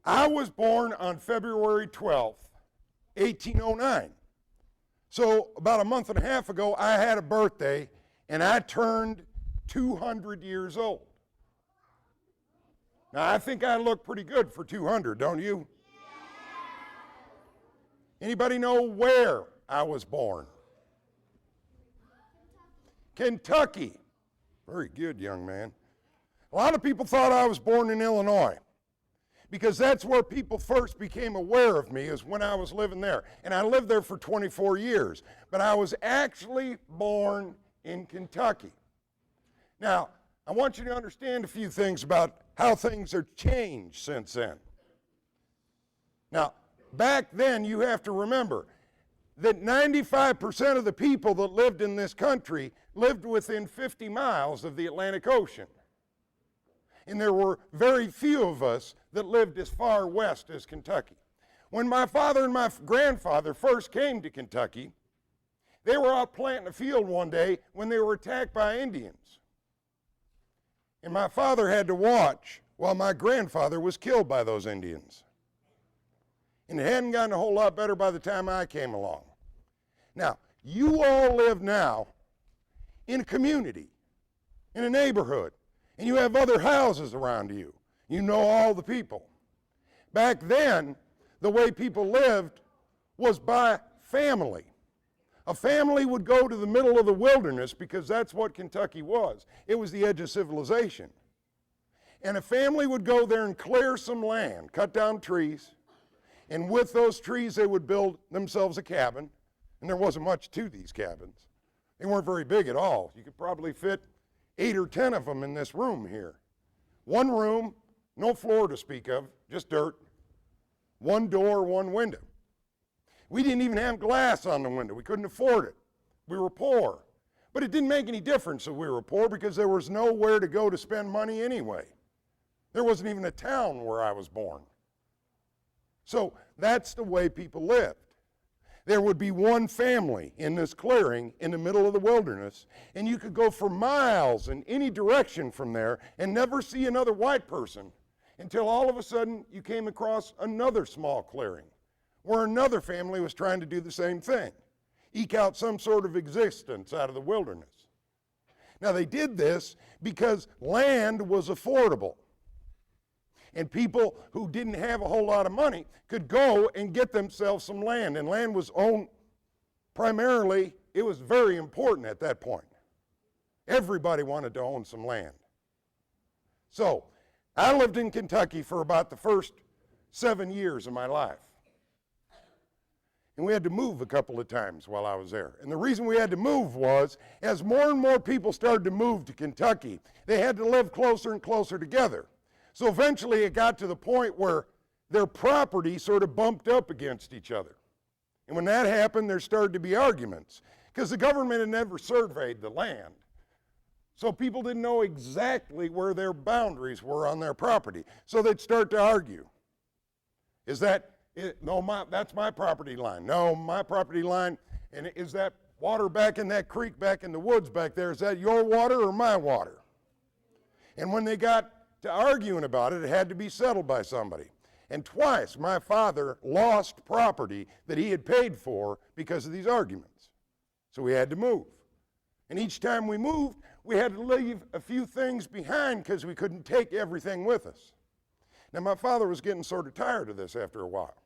I was born on February 12th, 1809. So about a month and a half ago, I had a birthday, and I turned 200 years old. Now, I think I look pretty good for 200, don't you? Anybody know where I was born? Kentucky. Very good, young man. A lot of people thought I was born in Illinois because that's where people first became aware of me, is when I was living there. And I lived there for 24 years. But I was actually born in Kentucky. Now, I want you to understand a few things about how things have changed since then. Now, back then, you have to remember that 95% of the people that lived in this country lived within 50 miles of the Atlantic Ocean. And there were very few of us that lived as far west as Kentucky. When my father and my grandfather first came to Kentucky, they were out planting a field one day when they were attacked by Indians. And my father had to watch while my grandfather was killed by those Indians. And it hadn't gotten a whole lot better by the time I came along. Now, you all live now in a community, in a neighborhood, and you have other houses around you. You know all the people. Back then, the way people lived was by family. A family would go to the middle of the wilderness because that's what Kentucky was. It was the edge of civilization. And a family would go there and clear some land, cut down trees, and with those trees they would build themselves a cabin. And there wasn't much to these cabins. They weren't very big at all. You could probably fit 8 or 10 of them in this room here. One room, no floor to speak of, just dirt. One door, one window. We didn't even have glass on the window. We couldn't afford it. We were poor. But it didn't make any difference that we were poor because there was nowhere to go to spend money anyway. There wasn't even a town where I was born. So that's the way people lived. There would be one family in this clearing in the middle of the wilderness, and you could go for miles in any direction from there and never see another white person until all of a sudden you came across another small clearing where another family was trying to do the same thing, eke out some sort of existence out of the wilderness. Now they did this because land was affordable. And people who didn't have a whole lot of money could go and get themselves some land. And land was owned primarily, it was very important at that point. Everybody wanted to own some land. So I lived in Kentucky for about the first 7 years of my life. And we had to move a couple of times while I was there. And the reason we had to move was, as more and more people started to move to Kentucky, they had to live closer and closer together. So eventually it got to the point where their property sort of bumped up against each other. And when that happened, there started to be arguments because the government had never surveyed the land. So people didn't know exactly where their boundaries were on their property. So they'd start to argue. Is that, no, that's my property line. No, my property line, and is that water back in that creek back in the woods back there, is that your water or my water? And when they got to arguing about it, it had to be settled by somebody. And twice my father lost property that he had paid for because of these arguments. So we had to move. And each time we moved, we had to leave a few things behind because we couldn't take everything with us. Now my father was getting sort of tired of this after a while.